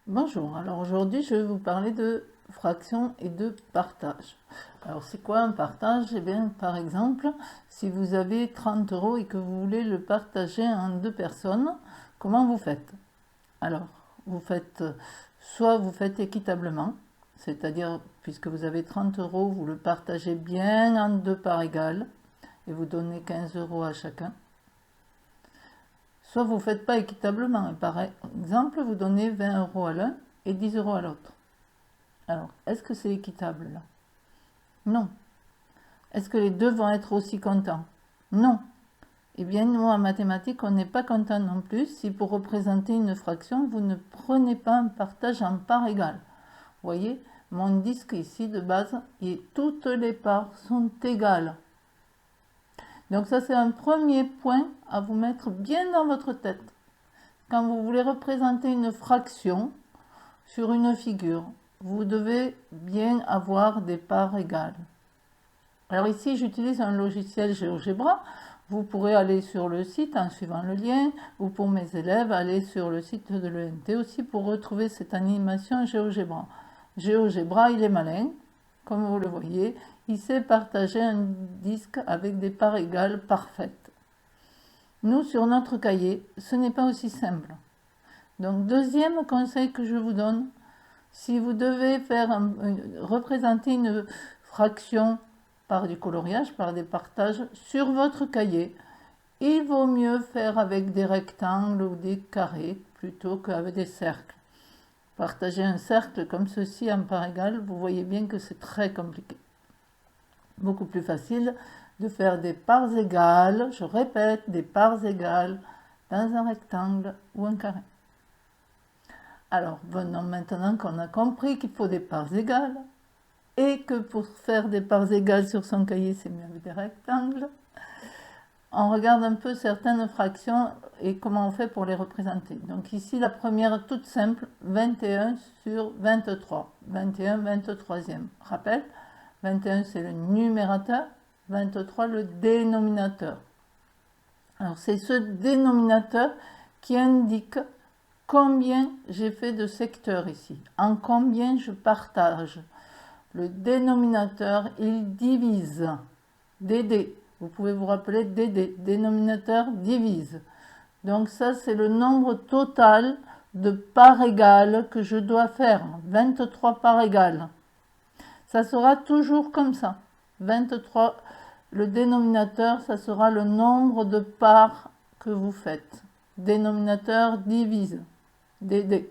Bonjour, alors aujourd'hui je vais vous parler de fraction et de partage. Alors c'est quoi un partage? Eh bien par exemple, si vous avez 30 euros et que vous voulez le partager en deux personnes, comment vous faites? Alors vous faites, soit vous faites équitablement, c'est-à-dire puisque vous avez 30 euros, vous le partagez bien en deux parts égales et vous donnez 15 euros à chacun. Soit vous ne faites pas équitablement, et par exemple, vous donnez 20 euros à l'un et 10 euros à l'autre. Alors, est-ce que c'est équitable là? Non. Est-ce que les deux vont être aussi contents? Non. Eh bien, nous, en mathématiques, on n'est pas content non plus si pour représenter une fraction, vous ne prenez pas un partage en parts égales. Vous voyez, mon disque ici de base, et toutes les parts sont égales. Donc ça, c'est un premier point à vous mettre bien dans votre tête. Quand vous voulez représenter une fraction sur une figure, vous devez bien avoir des parts égales. Alors ici, j'utilise un logiciel GeoGebra. Vous pourrez aller sur le site en suivant le lien, ou pour mes élèves, aller sur le site de l'ENT aussi pour retrouver cette animation GeoGebra. GeoGebra, il est malin, comme vous le voyez, il sait partager un disque avec des parts égales parfaites. Nous, sur notre cahier, ce n'est pas aussi simple. Donc, deuxième conseil que je vous donne, si vous devez représenter une fraction par du coloriage, par des partages sur votre cahier, il vaut mieux faire avec des rectangles ou des carrés plutôt qu'avec des cercles. Partager un cercle comme ceci en parts égales, vous voyez bien que c'est très compliqué. Beaucoup plus facile de faire des parts égales, je répète, des parts égales dans un rectangle ou un carré. Alors, venons maintenant qu'on a compris qu'il faut des parts égales et que pour faire des parts égales sur son cahier, c'est mieux avec des rectangles. On regarde un peu certaines fractions et comment on fait pour les représenter. Donc ici, la première toute simple, 21 sur 23. 21, 23e. Rappel, 21 c'est le numérateur, 23 le dénominateur. Alors c'est ce dénominateur qui indique combien j'ai fait de secteurs ici, en combien je partage. Le dénominateur, il divise. DD, vous pouvez vous rappeler DD, dénominateur divise. Donc ça, c'est le nombre total de parts égales que je dois faire. 23 parts égales. Ça sera toujours comme ça. 23, le dénominateur, ça sera le nombre de parts que vous faites. Dénominateur divise. DD.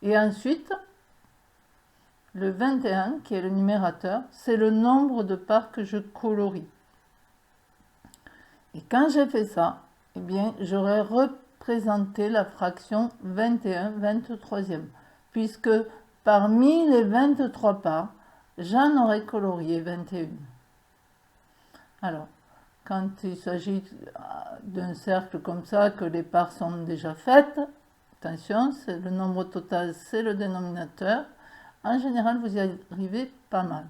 Et ensuite, le 21, qui est le numérateur, c'est le nombre de parts que je colorie. Et quand j'ai fait ça, eh bien, j'aurais représenté la fraction 21, 23e, puisque parmi les 23 parts, j'en aurais colorié 21. Alors, quand il s'agit d'un cercle comme ça, que les parts sont déjà faites, attention, c'est le nombre total, c'est le dénominateur. En général, vous y arrivez pas mal.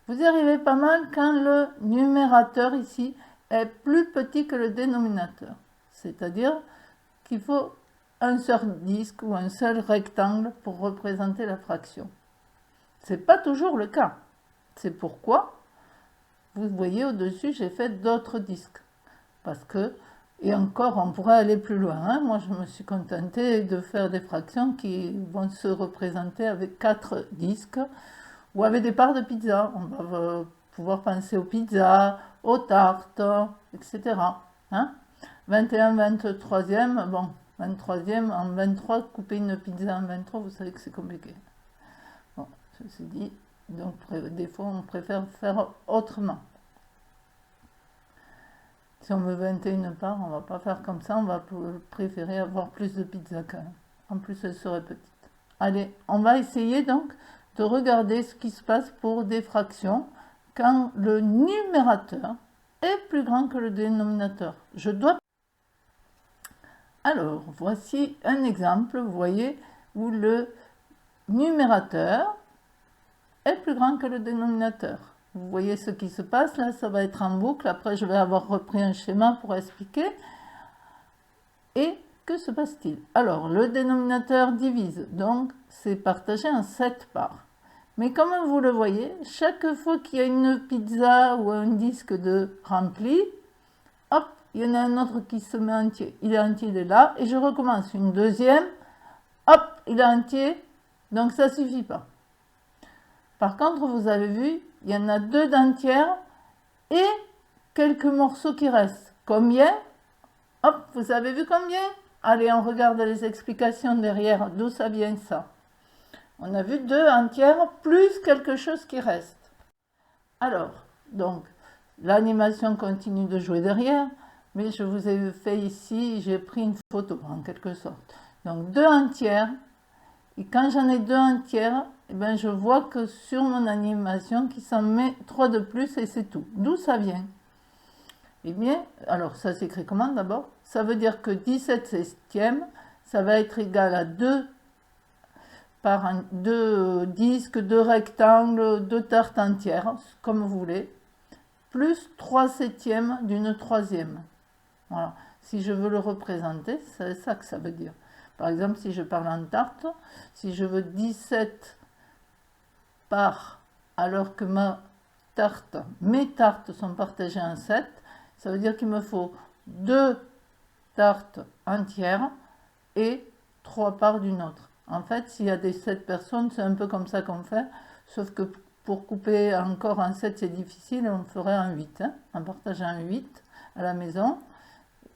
Vous y arrivez pas mal quand le numérateur ici est plus petit que le dénominateur. C'est-à-dire qu'il faut un seul disque ou un seul rectangle pour représenter la fraction. Ce n'est pas toujours le cas. C'est pourquoi, vous voyez au-dessus, j'ai fait d'autres disques. Parce que, et encore, on pourrait aller plus loin. Hein. Moi, je me suis contentée de faire des fractions qui vont se représenter avec 4 disques ou avec des parts de pizza. On va pouvoir penser aux pizzas, aux tartes, etc. Hein. 21, 23e, bon, 23e, en 23, couper une pizza en 23, vous savez que c'est compliqué. Bon, ceci dit, donc des fois on préfère faire autrement. Si on veut 21 parts, on ne va pas faire comme ça, on va préférer avoir plus de pizza quand même. En plus, elle serait petite. Allez, on va essayer donc de regarder ce qui se passe pour des fractions quand le numérateur est plus grand que le dénominateur. Je dois... Alors, voici un exemple, vous voyez, où le numérateur est plus grand que le dénominateur. Vous voyez ce qui se passe là, ça va être en boucle. Après, je vais avoir repris un schéma pour expliquer. Et Que se passe-t-il? Alors, le dénominateur divise, donc c'est partagé en 7 parts. Mais comme vous le voyez, chaque fois qu'il y a une pizza ou un disque de rempli, hop, il y en a un autre qui se met entier. Il est entier, il est là, et je recommence une deuxième, hop, il est entier, donc ça ne suffit pas. Par contre, vous avez vu, il y en a 2 d'entières et quelques morceaux qui restent. Combien? Hop, vous avez vu combien? Allez, on regarde les explications derrière, d'où ça vient ça. On a vu 2 entières plus quelque chose qui reste. Alors, donc, l'animation continue de jouer derrière, mais je vous ai fait ici, j'ai pris une photo en quelque sorte. Donc 2 entières, et quand j'en ai 2 entières, eh bien, je vois que sur mon animation, qui s'en met 3 de plus et c'est tout. D'où ça vient? Eh bien, alors ça s'écrit comment d'abord? Ça veut dire que 17 septièmes, ça va être égal à 2 par 2 disques, 2 rectangles, 2 tartes entières, comme vous voulez, plus 3 septièmes d'une troisième. Voilà. Si je veux le représenter, c'est ça que ça veut dire. Par exemple, si je parle en tarte, si je veux 17 parts, alors que mes tartes sont partagées en 7, ça veut dire qu'il me faut 2 tartes entières et 3 parts d'une autre. En fait, s'il y a des 7 personnes, c'est un peu comme ça qu'on fait, sauf que pour couper encore en 7, c'est difficile, on ferait un 8, en partageant un 8 à la maison.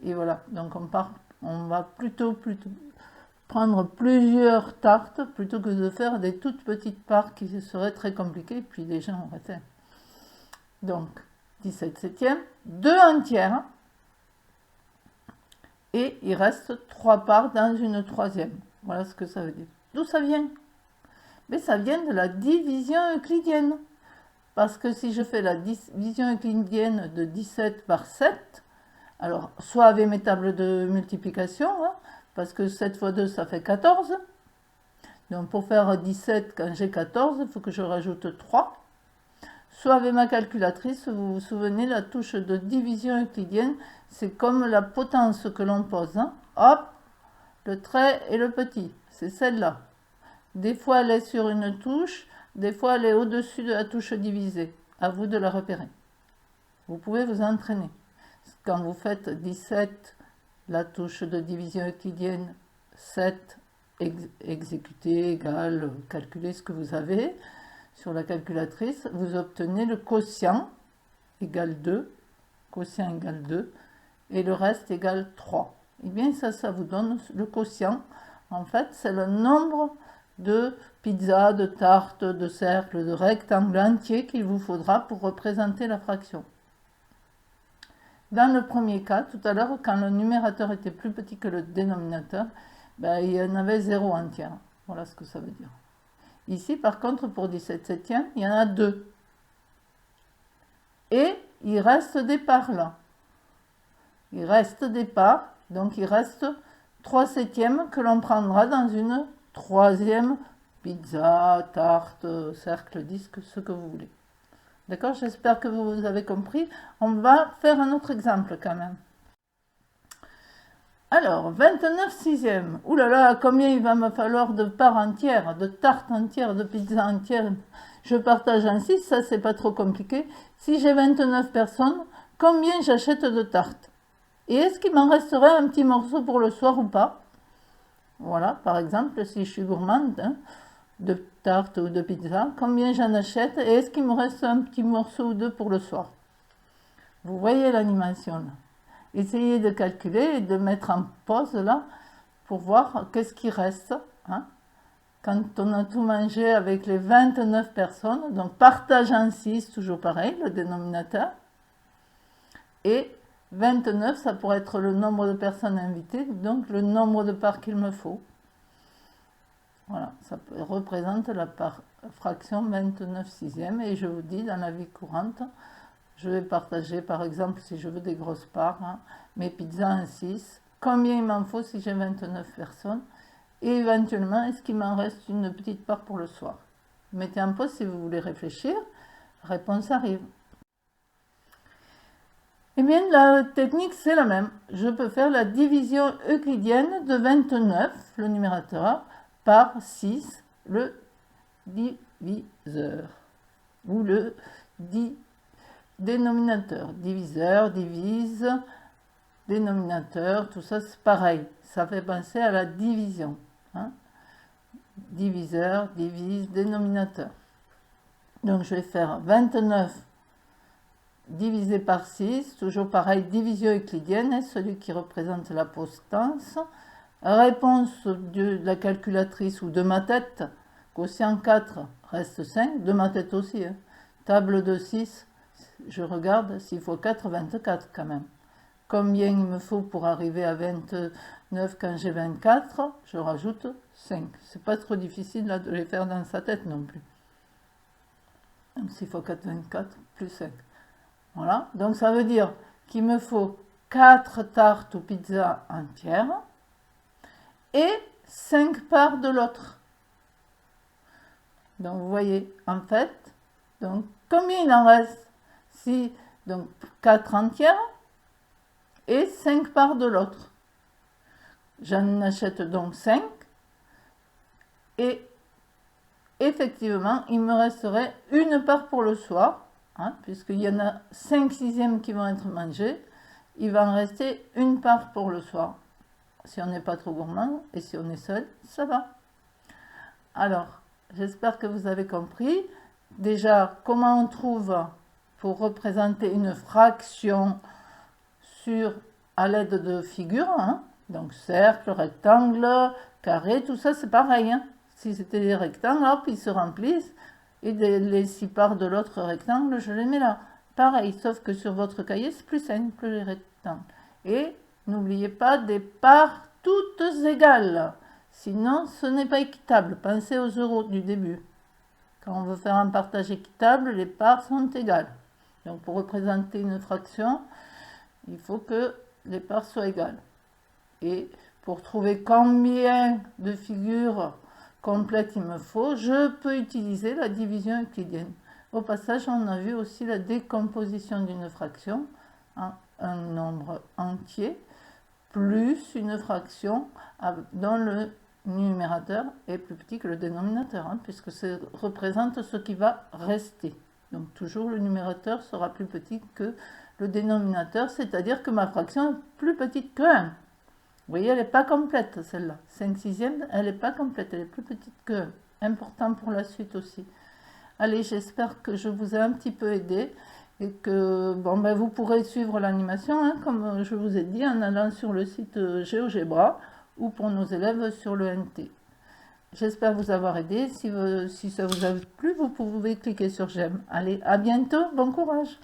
Et voilà, donc on va plutôt prendre plusieurs tartes plutôt que de faire des toutes petites parts qui seraient très compliquées, et puis les gens auraient fait. Donc, 17 septièmes, 2 entières, et il reste 3 parts dans une troisième. Voilà ce que ça veut dire. D'où ça vient? Mais ça vient de la division euclidienne. Parce que si je fais la division euclidienne de 17 par 7, alors soit avec mes tables de multiplication, hein, parce que 7 fois 2, ça fait 14. Donc pour faire 17, quand j'ai 14, il faut que je rajoute 3. Soit avec ma calculatrice, vous vous souvenez, la touche de division euclidienne, c'est comme la potence que l'on pose. Hein. Hop, le trait et le petit, c'est celle-là. Des fois, elle est sur une touche, des fois, elle est au-dessus de la touche divisée. À vous de la repérer. Vous pouvez vous entraîner. Quand vous faites 17, la touche de division euclidienne, 7, exécuter, égal, calculer ce que vous avez sur la calculatrice, vous obtenez le quotient égale 2, quotient égale 2, et le reste égale 3. Et bien ça vous donne le quotient. En fait, c'est le nombre de pizzas, de tartes, de cercles, de rectangles entiers qu'il vous faudra pour représenter la fraction. Dans le premier cas, tout à l'heure, quand le numérateur était plus petit que le dénominateur, ben, il y en avait 0 entière. Voilà ce que ça veut dire. Ici, par contre, pour 17 septièmes, il y en a 2. Et il reste des parts là. Il reste des parts, donc il reste 3 septièmes que l'on prendra dans une troisième pizza, tarte, cercle, disque, ce que vous voulez. D'accord? J'espère que vous avez compris. On va faire un autre exemple quand même. Alors, 29 sixièmes. Ouh là là, combien il va me falloir de parts entières, de tartes entières, de pizzas entières. Je partage en 6, ça c'est pas trop compliqué. Si j'ai 29 personnes, combien j'achète de tartes? Et est-ce qu'il m'en resterait un petit morceau pour le soir ou pas? Voilà, par exemple, si je suis gourmande, hein, de tarte ou de pizza, combien j'en achète et est-ce qu'il me reste un petit morceau ou deux pour le soir? Vous voyez l'animation là. Essayez de calculer et de mettre en pause là pour voir qu'est-ce qui reste. Hein, quand on a tout mangé avec les 29 personnes, donc partage en 6, toujours pareil, le dénominateur. Et 29, ça pourrait être le nombre de personnes invitées, donc le nombre de parts qu'il me faut. Voilà, ça représente la fraction 29 sixièmes. Et je vous dis, dans la vie courante, je vais partager, par exemple, si je veux des grosses parts, hein, mes pizzas en 6. Combien il m'en faut si j'ai 29 personnes? Et éventuellement, est-ce qu'il m'en reste une petite part pour le soir? Mettez en pause si vous voulez réfléchir. Réponse arrive. Eh bien, la technique, c'est la même. Je peux faire la division euclidienne de 29, le numérateur, par 6, le diviseur, ou le dénominateur. Diviseur, divise, dénominateur, tout ça, c'est pareil. Ça fait penser à la division. Hein. Diviseur, divise, dénominateur. Donc, je vais faire 29 divisé par 6, toujours pareil, division euclidienne, celui qui représente la potence. Réponse de la calculatrice ou de ma tête, quotient 4 reste 5, de ma tête aussi. Hein. Table de 6, je regarde, 6 x 4, 24 quand même. Combien il me faut pour arriver à 29 quand j'ai 24? Je rajoute 5. C'est pas trop difficile là, de les faire dans sa tête non plus. 6 x 4, 24, plus 5. Voilà, donc ça veut dire qu'il me faut 4 tartes ou pizzas entières et 5 parts de l'autre. Donc vous voyez, en fait, donc combien il en reste? Si, donc 4 entières et 5 parts de l'autre. J'en achète donc 5 et effectivement, il me resterait une part pour le soir. Hein, puisqu'il y en a 5/6 qui vont être mangés, il va en rester une part pour le soir. Si on n'est pas trop gourmand et si on est seul, ça va. Alors, j'espère que vous avez compris. Déjà, comment on trouve pour représenter une fraction à l'aide de figures. Hein, donc, cercle, rectangle, carré, tout ça, c'est pareil. Hein. Si c'était des rectangles, hop, ils se remplissent. Et les 6 parts de l'autre rectangle, je les mets là. Pareil, sauf que sur votre cahier, c'est plus simple, les rectangles. Et n'oubliez pas des parts toutes égales. Sinon, ce n'est pas équitable. Pensez aux euros du début. Quand on veut faire un partage équitable, les parts sont égales. Donc, pour représenter une fraction, il faut que les parts soient égales. Et pour trouver combien de figures complète il me faut, je peux utiliser la division euclidienne. Au passage, on a vu aussi la décomposition d'une fraction en un nombre entier plus une fraction dont le numérateur est plus petit que le dénominateur, hein, puisque ça représente ce qui va rester. Donc toujours le numérateur sera plus petit que le dénominateur, c'est-à-dire que ma fraction est plus petite que 1. Vous voyez, elle n'est pas complète, celle-là. 5/6, elle n'est pas complète, elle est plus petite que 1. Important pour la suite aussi. Allez, j'espère que je vous ai un petit peu aidé et que vous pourrez suivre l'animation, hein, comme je vous ai dit, en allant sur le site GeoGebra ou pour nos élèves sur le NT. J'espère vous avoir aidé. Si ça vous a plu, vous pouvez cliquer sur j'aime. Allez, à bientôt, bon courage!